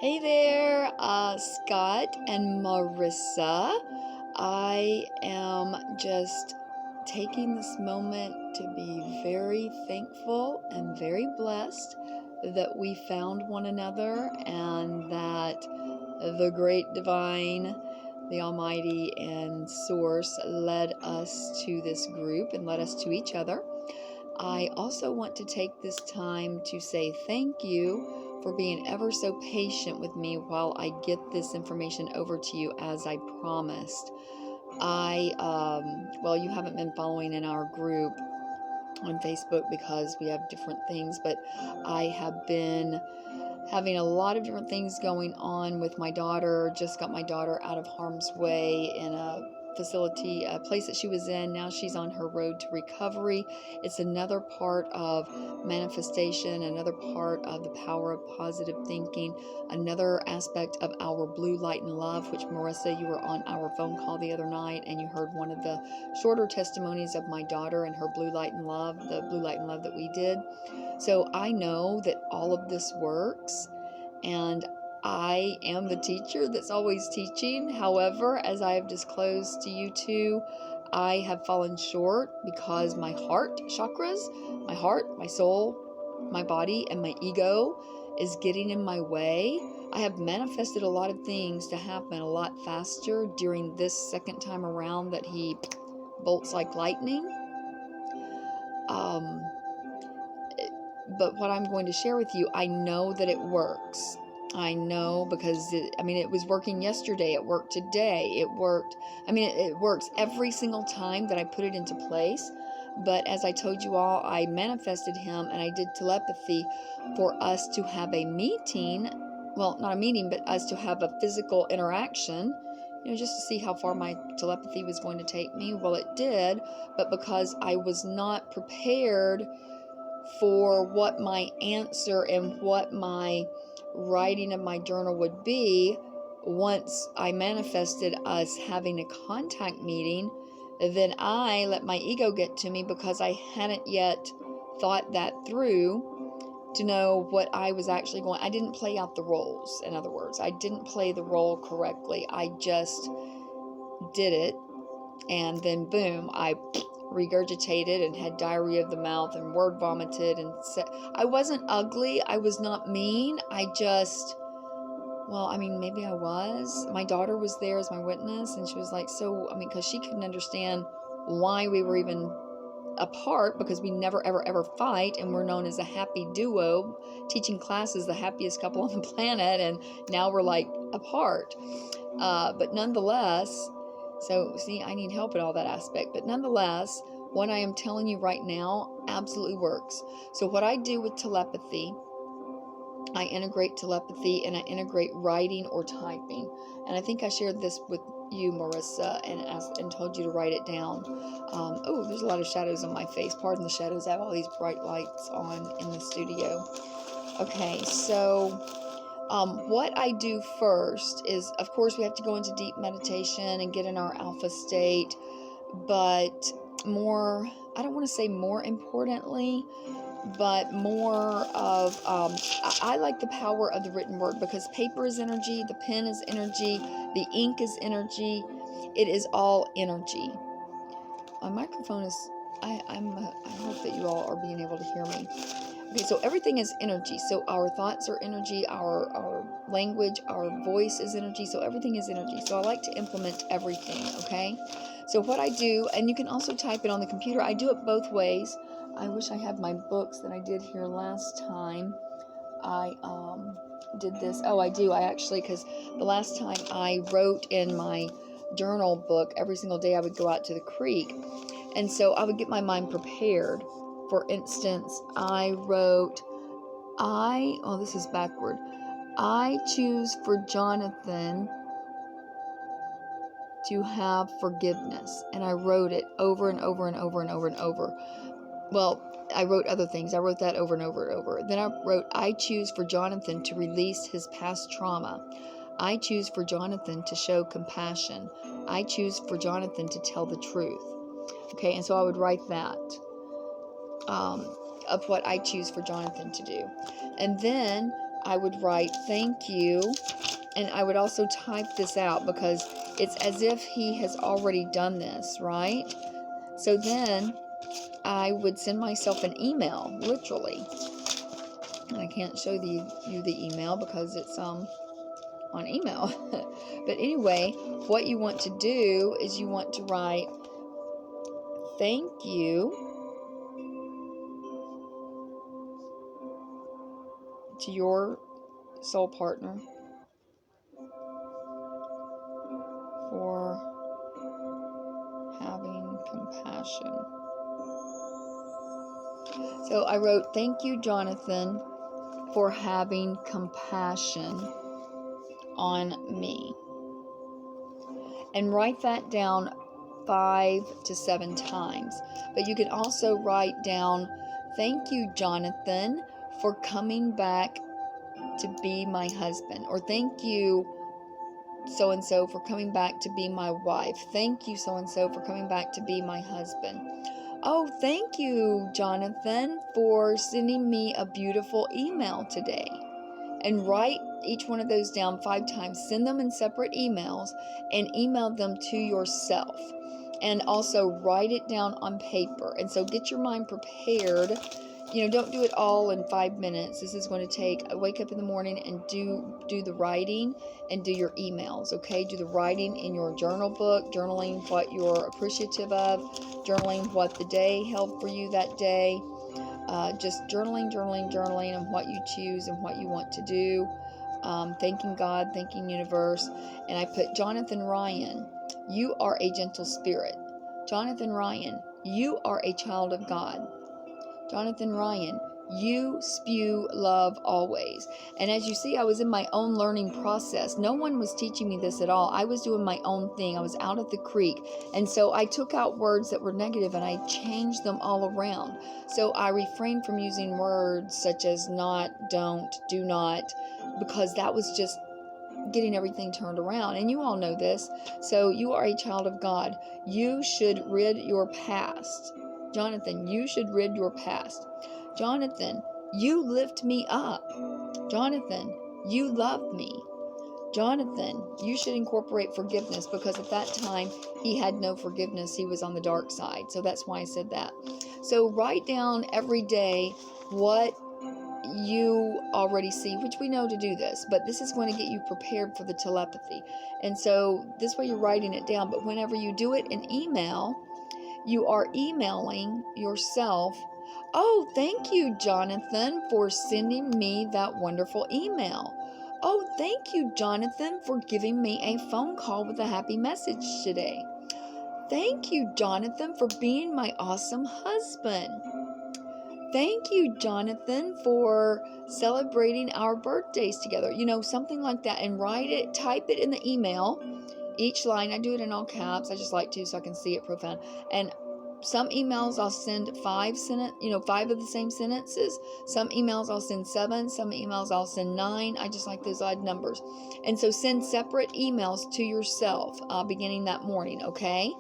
Hey there, Scott and Marissa. I am just taking this moment to be very thankful and very blessed that we found one another and that the great divine, the Almighty and Source led us to this group and led us to each other. I also want to take this time to say thank you for being ever so patient with me while I get this information over to you as I promised. Well, you haven't been following in our group on Facebook because we have different things, but I have been having a lot of different things going on with my daughter. Just got my daughter out of harm's way in a facility, a place that she was in. Now she's on her road to recovery. It's another part of manifestation, another part of the power of positive thinking, another aspect of our blue light and love, which Marissa, you were on our phone call the other night and you heard one of the shorter testimonies of my daughter and her blue light and love, the blue light and love that we did. So I know that all of this works, and I am the teacher that's always teaching. However, as I have disclosed to you two, I have fallen short because my heart chakras, my heart, my soul, my body, and my ego is getting in my way. I have manifested a lot of things to happen a lot faster during this second time around that he bolts like lightning. But what I'm going to share with you, I know that it works. I know because, it was working yesterday. It worked today. It worked. It works every single time that I put it into place. But as I told you all, I manifested him and I did telepathy for us to have a meeting. Well, not a meeting, but us to have a physical interaction, just to see how far my telepathy was going to take me. Well, it did, but because I was not prepared for what my answer and what my writing of my journal would be, once I manifested us having a contact meeting, then I let my ego get to me because I hadn't yet thought that through to know what I was actually going. I didn't play out the roles. In other words, I didn't play the role correctly. I just did it, and then boom, I regurgitated and had diarrhea of the mouth and word vomited and said, I wasn't ugly, I was not mean, maybe I was. My daughter was there as my witness, and she was like, because she couldn't understand why we were even apart, because we never ever fight, and we're known as a happy duo, teaching classes, the happiest couple on the planet, and now we're like apart. But nonetheless, so see, I need help in all that aspect. But nonetheless, what I am telling you right now absolutely works. So what I do with telepathy, I integrate telepathy and I integrate writing or typing. And I think I shared this with you, Marissa, and told you to write it down. There's a lot of shadows on my face. Pardon the shadows. I have all these bright lights on in the studio. Okay, so what I do first is, of course, we have to go into deep meditation and get in our alpha state, but more, I don't want to say more importantly, but more of, I like the power of the written word, because paper is energy, the pen is energy, the ink is energy, it is all energy. My microphone is, I hope that you all are being able to hear me. Okay, so everything is energy. So our thoughts are energy, our language, our voice is energy, so everything is energy. So I like to implement everything, okay? So what I do, and you can also type it on the computer. I do it both ways. I wish I had my books that I did here last time. I did this. Oh, I do. I actually, because the last time I wrote in my journal book, every single day I would go out to the creek. And so I would get my mind prepared. For instance, I wrote, this is backward. I choose for Jonathan to have forgiveness. And I wrote it over and over and over and over and over. Well, I wrote other things. I wrote that over and over and over. Then I wrote, I choose for Jonathan to release his past trauma. I choose for Jonathan to show compassion. I choose for Jonathan to tell the truth. Okay, and so I would write that. Of what I choose for Jonathan to do. And then I would write thank you, and I would also type this out because it's as if he has already done this, right? So then I would send myself an email, literally. And I can't show you the email because it's on email. But anyway, what you want to do is you want to write thank you to your soul partner for having compassion. So I wrote, thank you, Jonathan, for having compassion on me. And write that down 5 to 7 times. But you can also write down, thank you, Jonathan, for coming back to be my husband. Or thank you, so-and-so, for coming back to be my wife. Thank you, so-and-so, for coming back to be my husband. Oh, thank you, Jonathan, for sending me a beautiful email today. And write each one of those down 5 times. Send them in separate emails and email them to yourself. And also write it down on paper. And so get your mind prepared. You know, don't do it all in 5 minutes. This is going to take, wake up in the morning and do the writing and do your emails, okay? Do the writing in your journal book, journaling what you're appreciative of, journaling what the day held for you that day. Just journaling and what you choose and what you want to do. Thanking God, thanking universe. And I put, Jonathan Ryan, you are a gentle spirit. Jonathan Ryan, you are a child of God. Jonathan Ryan, you spew love always. And as you see, I was in my own learning process. No one was teaching me this at all. I was doing my own thing. I was out at the creek. And so I took out words that were negative and I changed them all around. So I refrained from using words such as not, don't, do not, because that was just getting everything turned around. And you all know this. So you are a child of God. You should rid your past. Jonathan, you should rid your past. Jonathan, you lift me up. Jonathan, you love me. Jonathan, you should incorporate forgiveness, because at that time he had no forgiveness. He was on the dark side. So that's why I said that. So write down every day what you already see, which we know to do this, but this is going to get you prepared for the telepathy. And so this way you're writing it down, but whenever you do it in email, you are emailing yourself, oh, thank you, Jonathan, for sending me that wonderful email. Oh, thank you, Jonathan, for giving me a phone call with a happy message today. Thank you, Jonathan, for being my awesome husband. Thank you, Jonathan, for celebrating our birthdays together. You know, something like that. And write it, type it in the email. Each line, I do it in all caps. I just like to so I can see it profound. And some emails I'll send 5 of the same sentences. Some emails I'll send 7. Some emails I'll send 9. I just like those odd numbers. And so send separate emails to yourself beginning that morning, okay?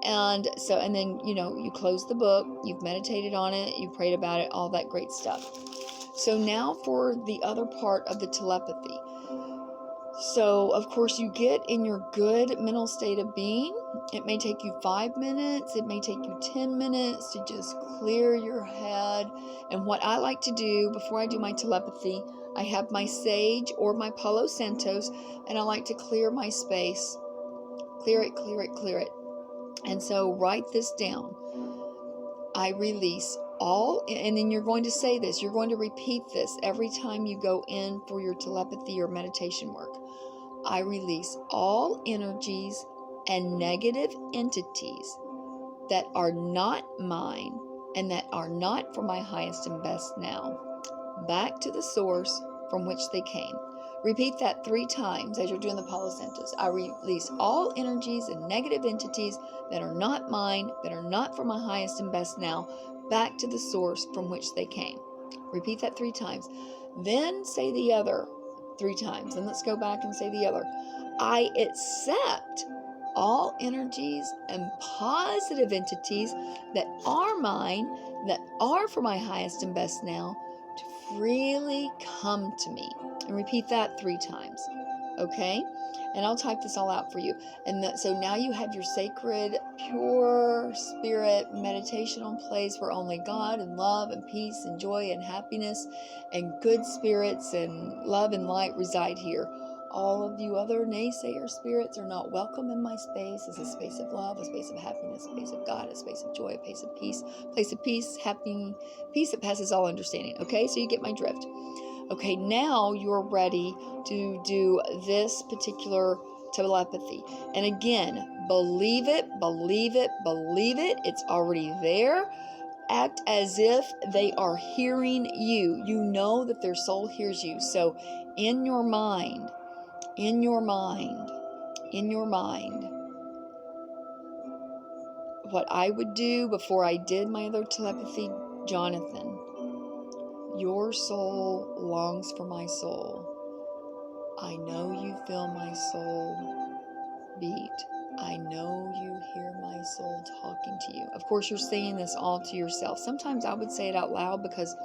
And so, and then, you know, you close the book, you've meditated on it, you've prayed about it, all that great stuff. So now for the other part of the telepathy. So, of course, you get in your good mental state of being. It may take you 5 minutes. It may take you 10 minutes to just clear your head. And what I like to do before I do my telepathy, I have my sage or my Palo Santos, and I like to clear my space. Clear it, clear it, clear it. And so write this down. I release all, and then you're going to say this, you're going to repeat this every time you go in for your telepathy or meditation work. I release all energies and negative entities that are not mine and that are not for my highest and best now, back to the source from which they came. Repeat that 3 times as you're doing the Palo Santos. I release all energies and negative entities that are not mine, that are not for my highest and best now, back to the source from which they came. Repeat that 3 times. Then say the other 3 times. And let's go back and say the other. I accept all energies and positive entities that are mine, that are for my highest and best now, to freely come to me. And repeat that 3 times. Okay? And I'll type this all out for you. And so now you have your sacred, pure spirit meditational place where only God and love and peace and joy and happiness and good spirits and love and light reside here. All of you other naysayer spirits are not welcome in my space. It's a space of love, a space of happiness, a space of God, a space of joy, a place of peace, happy peace that passes all understanding. Okay, so you get my drift. Okay, now you're ready to do this particular telepathy. And again, believe it, believe it, believe it. It's already there. Act as if they are hearing you. You know that their soul hears you. So in your mind, what I would do before I did my other telepathy, Jonathan, your soul longs for my soul. I know you feel my soul beat. I know you hear my soul talking to you. Of course, you're saying this all to yourself. Sometimes I would say it out loud because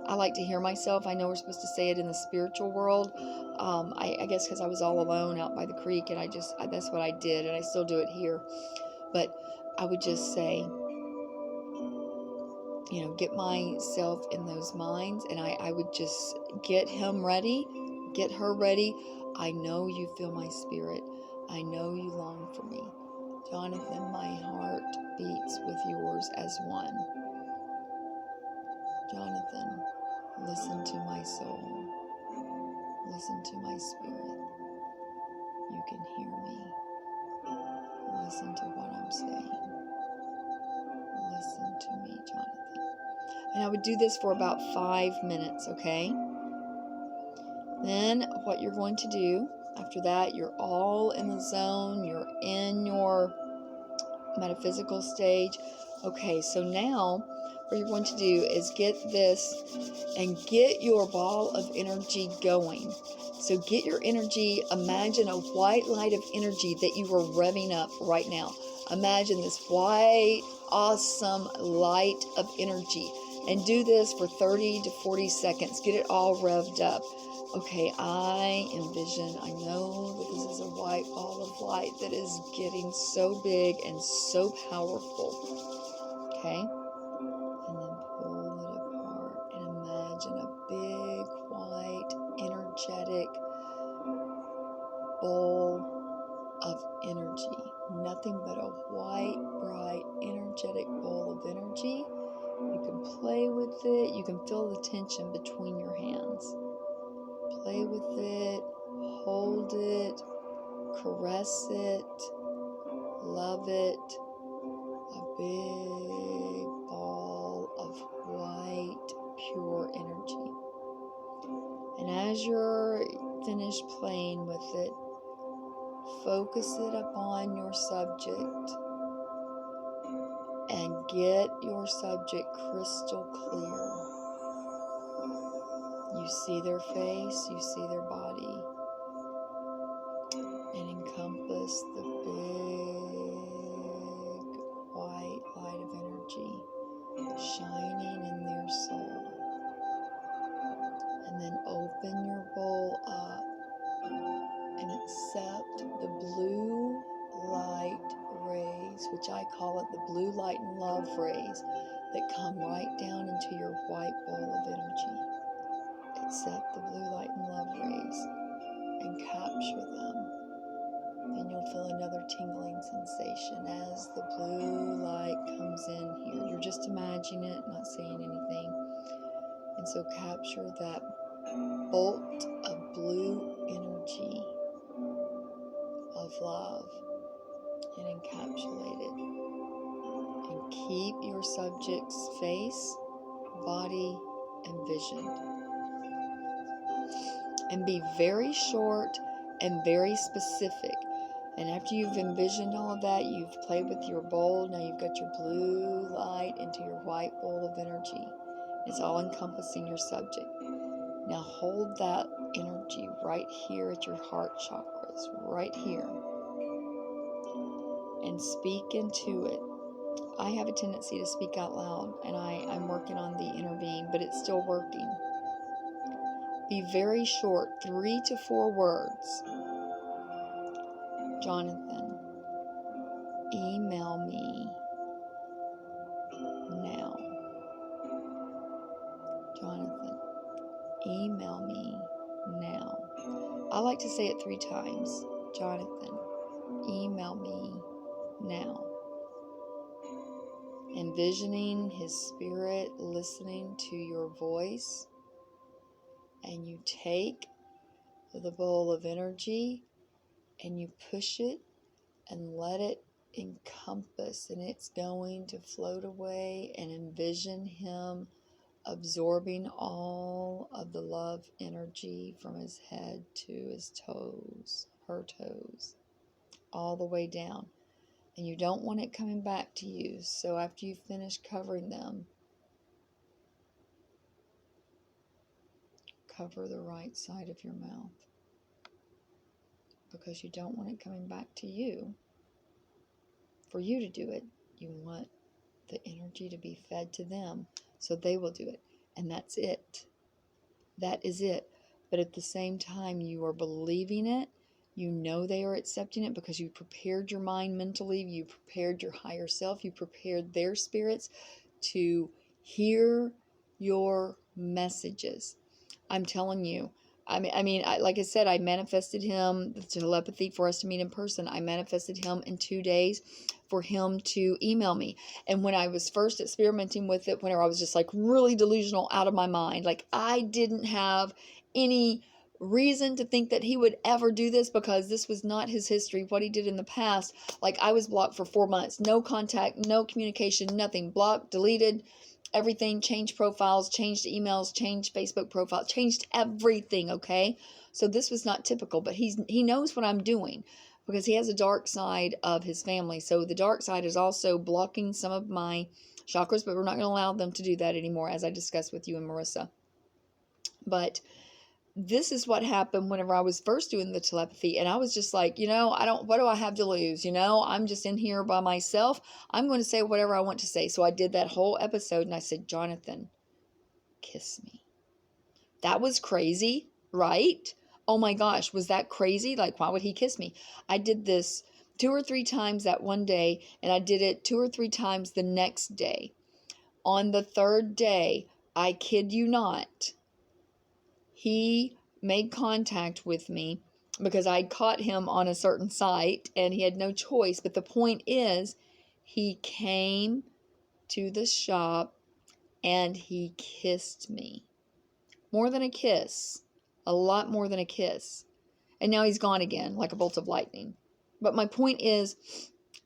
I like to hear myself. I know we're supposed to say it in the spiritual world. I guess because I was all alone out by the creek, and that's what I did, and I still do it here. But I would just say, get myself in those minds, and I would just get him ready, get her ready. I know you feel my spirit. I know you long for me. Jonathan, my heart beats with yours as one. Jonathan, listen to my soul. Listen to my spirit. You can hear me. Listen to what I'm saying. Listen to me, Jonathan. And I would do this for about 5 minutes, okay? Then what you're going to do after that, you're all in the zone. You're in your metaphysical stage. Okay, so now what you're going to do is get this and get your ball of energy going. So get your energy, imagine a white light of energy that you are revving up right now. Imagine this white, awesome light of energy. And do this for 30 to 40 seconds. Get it all revved up. Okay, I envision, I know that this is a white ball of light that is getting so big and so powerful. Okay? And then pull it apart and imagine a big, white, energetic bowl of energy. Nothing but a white, bright, energetic bowl of energy. You can play with it. You can feel the tension between your hands. Play with it, hold it, caress it, love it. A big ball of white, pure energy. And as you're finished playing with it, focus it upon your subject and get your subject crystal clear. You see their face, you see their body, and encompass the big white light of energy shining in their soul. And then open your bowl up and accept the blue light rays, which I call it the blue light and love rays, that come right down into your white bowl of energy. Accept the blue light and love rays and capture them. Then you'll feel another tingling sensation as the blue light comes in here. You're just imagining it, not saying anything. And so capture that bolt of blue energy of love and encapsulate it. And keep your subject's face, body, and vision. And be very short and very specific. And after you've envisioned all of that, you've played with your bowl, now you've got your blue light into your white bowl of energy. It's all encompassing your subject. Now hold that energy right here at your heart chakras, right here. And speak into it. I have a tendency to speak out loud, and I'm working on the inner being, but it's still working. Be very short, 3 to 4 words. Jonathan, email me now. Jonathan, email me now. I like to say it 3 times. Jonathan, email me now. Envisioning his spirit listening to your voice, and you take the bowl of energy and you push it and let it encompass, and it's going to float away, and envision him absorbing all of the love energy from his head to his toes, her toes, all the way down. And you don't want it coming back to you. So after you finish covering them, cover the right side of your mouth, because you don't want it coming back to you. For you to do it, you want the energy to be fed to them, so they will do it. And that's it. That is it. But at the same time, you are believing it. You know they are accepting it because you prepared your mind mentally. You prepared your higher self. You prepared their spirits to hear your messages. I'm telling you. Like I said, I manifested him, the telepathy, for us to meet in person. I manifested him in 2 days for him to email me. And when I was first experimenting with it, whenever I was just like really delusional out of my mind, like I didn't have any reason to think that he would ever do this, because this was not his history, what he did in the past. Like I was blocked for 4 months, no contact, no communication, nothing, blocked, deleted, everything, changed profiles, changed emails, changed Facebook profile, changed everything. Okay, so this was not typical, but he knows what I'm doing, because he has a dark side of his family. So the dark side is also blocking some of my chakras, but we're not going to allow them to do that anymore, as I discussed with you and Marissa. But this is what happened whenever I was first doing the telepathy. And I was just like, what do I have to lose? I'm just in here by myself. I'm going to say whatever I want to say. So I did that whole episode and I said, Jonathan, kiss me. That was crazy, right? Oh my gosh, was that crazy? Like, why would he kiss me? I did this 2 or 3 times that one day, and I did it 2 or 3 times the next day. On the 3rd day, I kid you not, he made contact with me because I caught him on a certain site and he had no choice. But the point is, he came to the shop and he kissed me. More than a kiss. A lot more than a kiss. And now he's gone again like a bolt of lightning. But my point is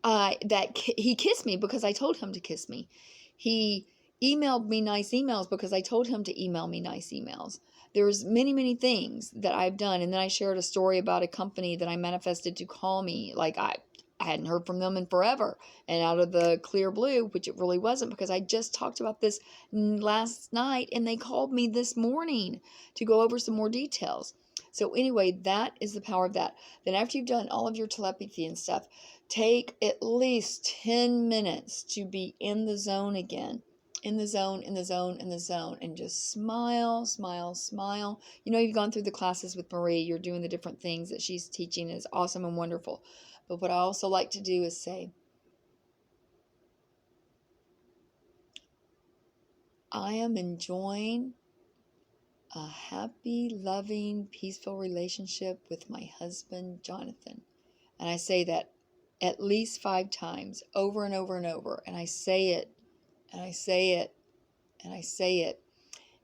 that he kissed me because I told him to kiss me. He emailed me nice emails because I told him to email me nice emails. There's many, many things that I've done. And then I shared a story about a company that I manifested to call me. Like I hadn't heard from them in forever. And out of the clear blue, which it really wasn't, because I just talked about this last night and they called me this morning to go over some more details. So anyway, that is the power of that. Then after you've done all of your telepathy and stuff, take at least 10 minutes to be in the zone again. In the zone, in the zone, in the zone. And just smile, smile, smile. You've gone through the classes with Marie. You're doing the different things that she's teaching. It's awesome and wonderful. But what I also like to do is say, I am enjoying a happy, loving, peaceful relationship with my husband, Jonathan. And I say that at least 5 times, over and over and over. And I say it, and I say it, and I say it.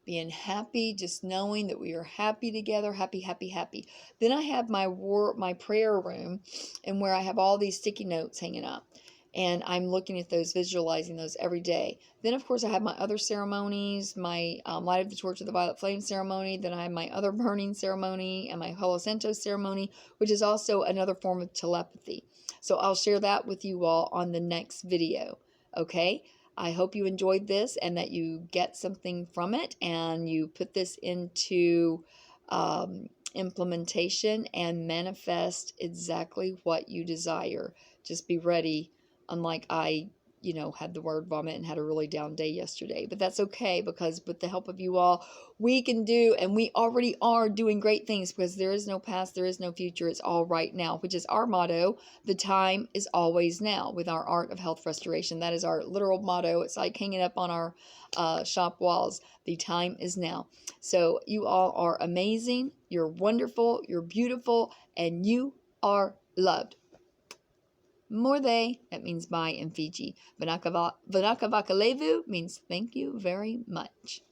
Being happy, just knowing that we are happy together, happy, happy, happy. Then I have my prayer room, and where I have all these sticky notes hanging up. And I'm looking at those, visualizing those every day. Then, of course, I have my other ceremonies, my Light of the Torch of the Violet Flame ceremony. Then I have my other burning ceremony and my Holo Santos ceremony, which is also another form of telepathy. So I'll share that with you all on the next video, okay? I hope you enjoyed this and that you get something from it and you put this into implementation and manifest exactly what you desire. Just be ready. Unlike I you know, had the word vomit and had a really down day yesterday. But that's okay, because with the help of you all, we can do, and we already are doing great things, because there is no past, there is no future. It's all right now, which is our motto. The time is always now with our Art of Health Restoration. That is our literal motto. It's like hanging up on our shop walls. The time is now. So you all are amazing. You're wonderful. You're beautiful. And you are loved. More they, that means bye in Fiji. Vanakavakalevu means thank you very much.